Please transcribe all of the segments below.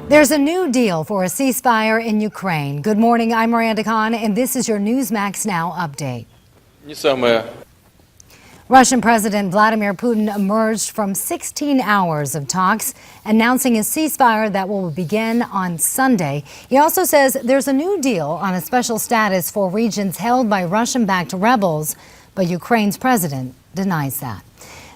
There's a new deal for a ceasefire in Ukraine. Good morning, I'm Miranda Khan, and this is your Newsmax Now update. Russian President Vladimir Putin emerged from 16 hours of talks, announcing a ceasefire that will begin on Sunday. He also says there's a new deal on a special status for regions held by Russian-backed rebels, but Ukraine's president denies that.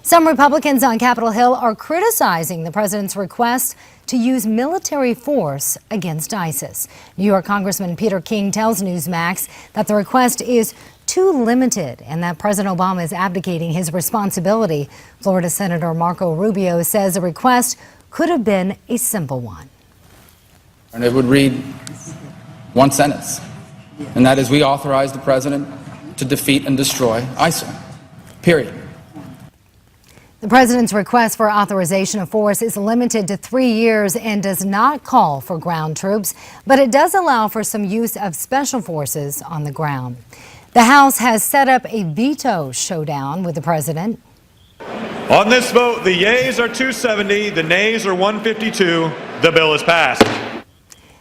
Some Republicans on Capitol Hill are criticizing the president's request to use military force against ISIS. New York Congressman Peter King tells Newsmax that the request is too limited and that President Obama is abdicating his responsibility. Florida Senator Marco Rubio says the request could have been a simple one. And it would read one sentence, and that is, we authorize the president to defeat and destroy ISIL, period. The president's request for authorization of force is limited to 3 years and does not call for ground troops, but it does allow for some use of special forces on the ground. The House has set up a veto showdown with the president. On this vote, the yeas are 270, the nays are 152. The bill is passed.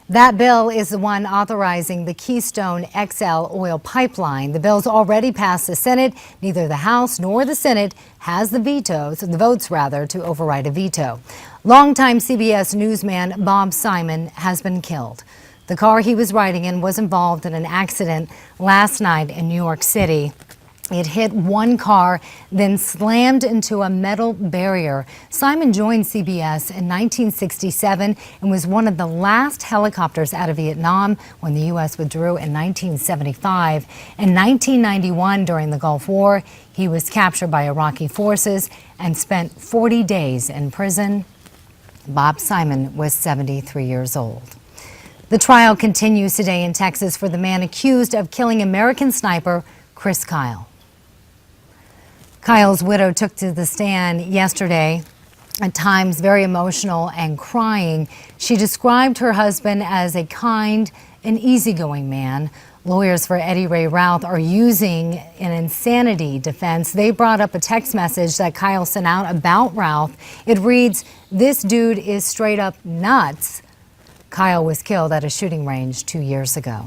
That bill is the one authorizing the Keystone XL oil pipeline. The bill's already passed the Senate. Neither the House nor the Senate has the votes to override a veto. Longtime CBS newsman Bob Simon has been killed. The car he was riding in was involved in an accident last night in New York City. It hit one car, then slammed into a metal barrier. Simon joined CBS in 1967 and was one of the last helicopters out of Vietnam when the U.S. withdrew in 1975. In 1991, during the Gulf War, he was captured by Iraqi forces and spent 40 days in prison. Bob Simon was 73 years old. The trial continues today in Texas for the man accused of killing American sniper Chris Kyle. Kyle's widow took to the stand yesterday, at times very emotional and crying. She described her husband as a kind and easygoing man. Lawyers for Eddie Ray Routh are using an insanity defense. They brought up a text message that Kyle sent out about Routh. It reads, "This dude is straight up nuts." Kyle was killed at a shooting range 2 years ago.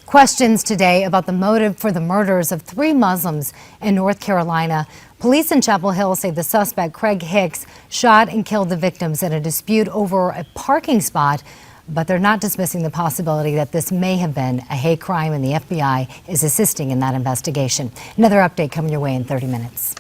Questions today about the motive for the murders of 3 Muslims in North Carolina. Police in Chapel Hill say the suspect, Craig Hicks, shot and killed the victims in a dispute over a parking spot, but they're not dismissing the possibility that this may have been a hate crime, and the FBI is assisting in that investigation. Another update coming your way in 30 minutes.